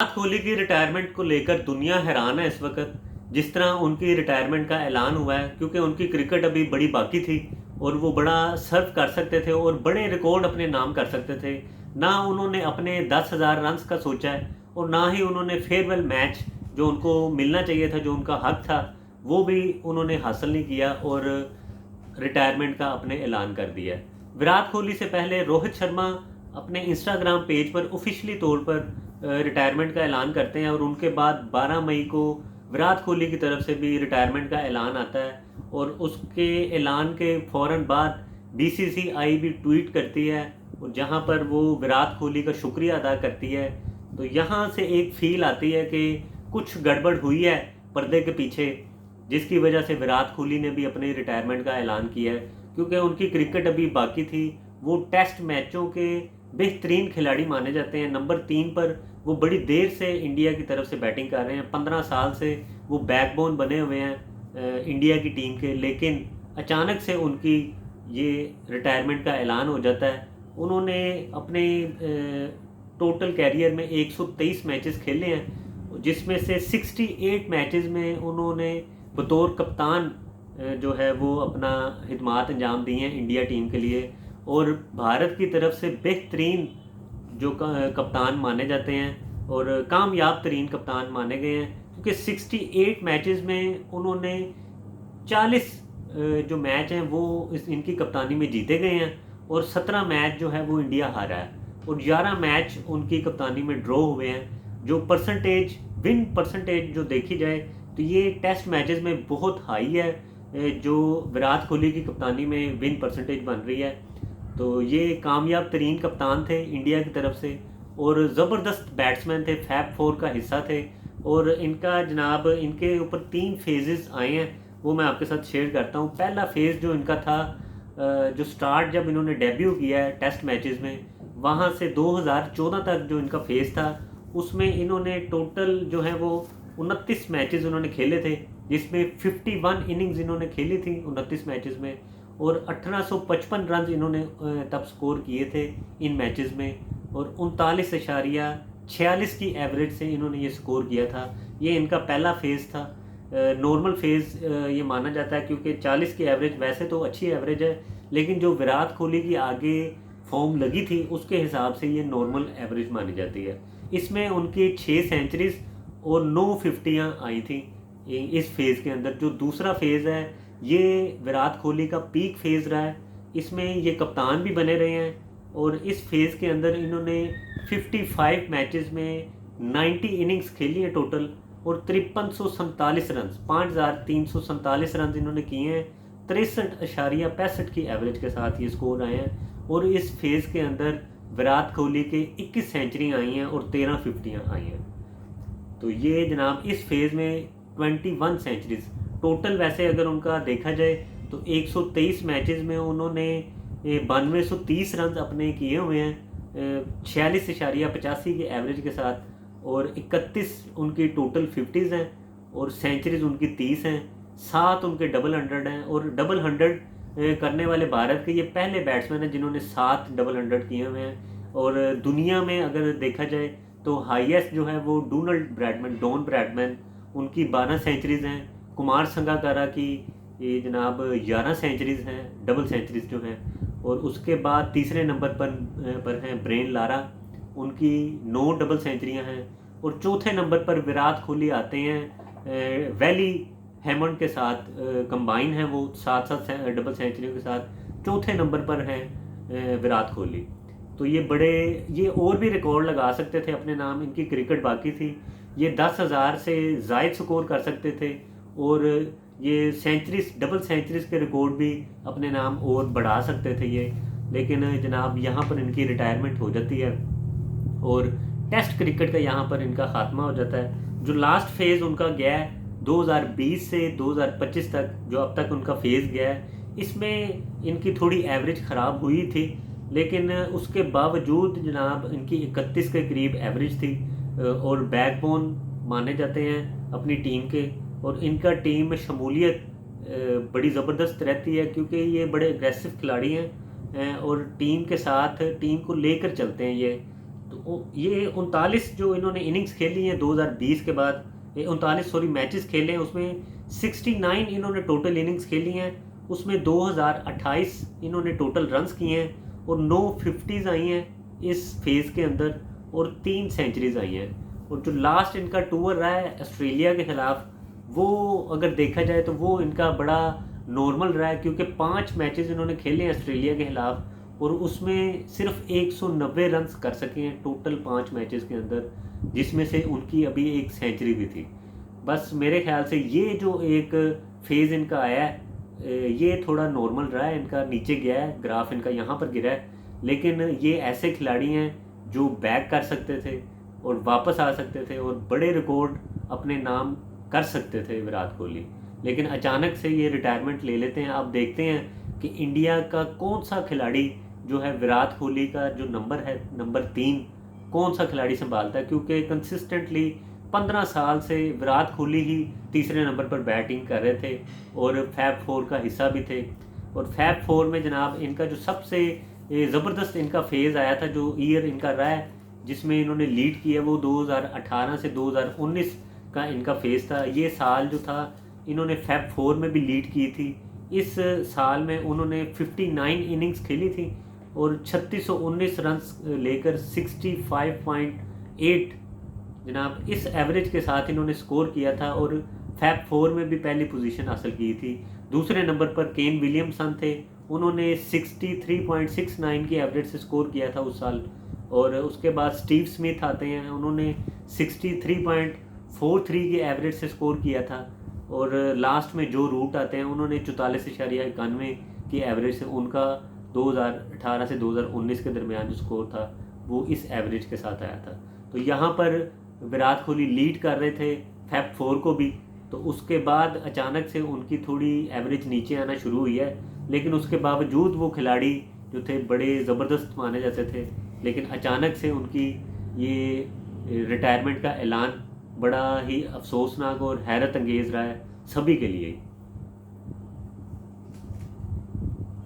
विराट कोहली की रिटायरमेंट को लेकर दुनिया हैरान है इस वक्त। जिस तरह उनकी रिटायरमेंट का ऐलान हुआ है, क्योंकि उनकी क्रिकेट अभी बड़ी बाकी थी और वो बड़ा सर्व कर सकते थे और बड़े रिकॉर्ड अपने नाम कर सकते थे। ना उन्होंने अपने 10,000 रन्स का सोचा है और ना ही उन्होंने फेयरवेल मैच जो उनको मिलना चाहिए था, जो उनका हक था, वो भी उन्होंने हासिल नहीं किया और रिटायरमेंट का अपने ऐलान कर दिया है। विराट कोहली से पहले रोहित शर्मा अपने इंस्टाग्राम पेज पर ऑफिशियली तौर पर रिटायरमेंट का ऐलान करते हैं और उनके बाद 12 मई को विराट कोहली की तरफ से भी रिटायरमेंट का ऐलान आता है और उसके ऐलान के फ़ौरन बाद बीसीसीआई भी ट्वीट करती है और जहां पर वो विराट कोहली का शुक्रिया अदा करती है। तो यहाँ से एक फील आती है कि कुछ गड़बड़ हुई है पर्दे के पीछे, जिसकी वजह से विराट कोहली ने भी अपने रिटायरमेंट का ऐलान किया है, क्योंकि उनकी क्रिकेट अभी बाकी थी। वो टेस्ट मैचों के बेहतरीन खिलाड़ी माने जाते हैं। नंबर 3 पर वो बड़ी देर से इंडिया की तरफ से बैटिंग कर रहे हैं। 15 साल से वो बैकबोन बने हुए हैं इंडिया की टीम के, लेकिन अचानक से उनकी ये रिटायरमेंट का ऐलान हो जाता है। उन्होंने अपने टोटल कैरियर में 123 मैचेस खेले हैं, जिसमें से 68 मैचेस में उन्होंने बतौर कप्तान जो है वो अपना खिदमात अंजाम दी हैं इंडिया टीम के लिए और भारत की तरफ से बेहतरीन जो कप्तान माने जाते हैं और कामयाब तरीन कप्तान माने गए हैं, क्योंकि 68 मैचेस में उन्होंने 40 जो मैच हैं वो इनकी कप्तानी में जीते गए हैं और 17 मैच जो है वो इंडिया हारा है और 11 मैच उनकी कप्तानी में ड्रॉ हुए हैं। जो परसेंटेज, विन परसेंटेज जो देखी जाए तो ये टेस्ट मैचेस में बहुत हाई है जो विराट कोहली की कप्तानी में विन परसेंटेज बन रही है। तो ये कामयाब तरीन कप्तान थे इंडिया की तरफ से और ज़बरदस्त बैट्समैन थे, फैब 4 का हिस्सा थे। और इनका जनाब इनके ऊपर 3 फेजेस आए हैं, वो मैं आपके साथ शेयर करता हूँ। पहला फेज़ जो इनका था, जो स्टार्ट जब इन्होंने डेब्यू किया है टेस्ट मैचेस में, वहाँ से 2014 तक जो इनका फेज़ था, उसमें इन्होंने टोटल जो है वो 29 मैचेस उन्होंने खेले थे, जिसमें 51 इनिंग्स इन्होंने खेली थी 29 मैचेस में और 1855 रन इन्होंने तब स्कोर किए थे इन मैचेस में और 39.46 की एवरेज से इन्होंने ये स्कोर किया था। ये इनका पहला फेज़ था, नॉर्मल फेज़ ये माना जाता है, क्योंकि 40 की एवरेज वैसे तो अच्छी एवरेज है, लेकिन जो विराट कोहली की आगे फॉर्म लगी थी उसके हिसाब से ये नॉर्मल एवरेज मानी जाती है। इसमें उनकी 6 सेंचुरीज और 9 फिफ्टियाँ आई थी इस फेज़ के अंदर। जो दूसरा फेज़ है ये विराट कोहली का पीक फेज़ रहा है, इसमें ये कप्तान भी बने रहे हैं और इस फेज़ के अंदर इन्होंने 55 मैचेस में 90 इनिंग्स खेली है टोटल और 5347 रन, 5347 रन इन्होंने किए हैं। 63.65 की एवरेज के साथ ये स्कोर आए हैं और इस फेज़ के अंदर विराट कोहली के 21 सेंचुरी आई हैं और 13 फिफ्टियाँ आई हैं। तो ये जनाब इस फेज़ में 21 सेंचुरीज टोटल। वैसे अगर उनका देखा जाए तो 123 मैचेस में उन्होंने 9230 रन अपने किए हुए हैं 46.85 की एवरेज के साथ और 31 उनकी टोटल 50s हैं और सेंचुरीज उनकी 30 हैं, 7 उनके डबल 100 हैं और डबल 100 करने वाले भारत के ये पहले बैट्समैन हैं जिन्होंने 7 डबल 100 किए हुए हैं। और दुनिया में अगर देखा जाए तो हाईएस्ट जो है वो डॉन ब्रैडमैन, उनकी 12 सेंचुरीज हैं। कुमार संगाकारा की ये जनाब 11 सेंचुरीज हैं, डबल सेंचुरीज जो हैं। और उसके बाद तीसरे नंबर पर हैं ब्रेन लारा, उनकी 9 डबल सेंचुरियां हैं। और चौथे नंबर पर विराट कोहली आते हैं वैली हेमंड के साथ, कंबाइन हैं वो 7 डबल सेंचुरियों के साथ। चौथे नंबर पर हैं विराट कोहली। तो ये और भी रिकॉर्ड लगा सकते थे अपने नाम, इनकी क्रिकेट बाकी थी। ये 10,000 से ज़ायद स्कोर कर सकते थे और ये सेंचुरीज, डबल सेंचुरीज के रिकॉर्ड भी अपने नाम और बढ़ा सकते थे ये। लेकिन जनाब यहाँ पर इनकी रिटायरमेंट हो जाती है और टेस्ट क्रिकेट का यहाँ पर इनका खात्मा हो जाता है। जो लास्ट फेज़ उनका गया है 2020 से 2025 तक, जो अब तक उनका फेज़ गया है, इसमें इनकी थोड़ी एवरेज ख़राब हुई थी, लेकिन उसके बावजूद जनाब इनकी 31 के करीब एवरेज थी और बैकबोन माने जाते हैं अपनी टीम के। और इनका टीम में शमूलियत बड़ी ज़बरदस्त रहती है, क्योंकि ये बड़े एग्रेसिव खिलाड़ी हैं और टीम के साथ टीम को लेकर चलते हैं ये। तो ये 39 जो इन्होंने इनिंग्स खेली हैं 2020 के बाद, ये 39 सॉरी मैचेस खेले हैं, उसमें 69 इन्होंने टोटल इनिंग्स खेली हैं, उसमें 2028 इन्होंने टोटल रन्स किए हैं और 9 50s आई हैं इस फेज़ के अंदर और 3 सेंचुरीज आई हैं। और जो लास्ट इनका टूर रहा है ऑस्ट्रेलिया के ख़िलाफ़, वो अगर देखा जाए तो वो इनका बड़ा नॉर्मल रहा है, क्योंकि 5 मैचेस इन्होंने खेले हैं ऑस्ट्रेलिया के ख़िलाफ़ और उसमें सिर्फ 190 रन्स कर सके हैं टोटल 5 मैचेस के अंदर, जिसमें से उनकी अभी एक सेंचुरी भी थी। बस मेरे ख्याल से ये जो एक फेज़ इनका आया है, ये थोड़ा नॉर्मल रहा है, इनका नीचे गया है, ग्राफ इनका यहाँ पर गिरा है, लेकिन ये ऐसे खिलाड़ी हैं जो बैक कर सकते थे और वापस आ सकते थे और बड़े रिकॉर्ड अपने नाम कर सकते थे विराट कोहली। लेकिन अचानक से ये रिटायरमेंट ले लेते हैं। अब देखते हैं कि इंडिया का कौन सा खिलाड़ी जो है विराट कोहली का जो नंबर है, नंबर 3, कौन सा खिलाड़ी संभालता है, क्योंकि कंसिस्टेंटली 15 साल से विराट कोहली ही तीसरे नंबर पर बैटिंग कर रहे थे और फैब 4 का हिस्सा भी थे। और फैब 4 में जनाब इनका जो सबसे ज़बरदस्त इनका फेज़ आया था, जो ईयर इनका रहा है जिसमें इन्होंने लीड किया, वो 2018 से 2019 का इनका फेज़ था। ये साल जो था इन्होंने फैब 4 में भी लीड की थी। इस साल में उन्होंने 59 इनिंग्स खेली थी और 3619 रन्स लेकर 65.8 जनाब इस एवरेज के साथ इन्होंने स्कोर किया था और फैब 4 में भी पहली पोजीशन हासिल की थी। दूसरे नंबर पर केन विलियमसन थे, उन्होंने 63.69 की एवरेज से स्कोर किया था उस साल। और उसके बाद स्टीव स्मिथ आते हैं, उन्होंने 63.43 की एवरेज से स्कोर किया था। और लास्ट में जो रूट आते हैं, उन्होंने 44.91 की एवरेज से, उनका 2018 से 2019 के दरमियान जो स्कोर था वो इस एवरेज के साथ आया था। तो यहाँ पर विराट कोहली लीड कर रहे थे फैब 4 को भी, तो उसके बाद अचानक से उनकी थोड़ी एवरेज नीचे आना शुरू हुई है। लेकिन उसके बावजूद वो खिलाड़ी जो थे बड़े ज़बरदस्त माने जाते थे, लेकिन अचानक से उनकी ये रिटायरमेंट का ऐलान बड़ा ही अफसोसनाक और हैरत अंगेज़ रहा है सभी के लिए।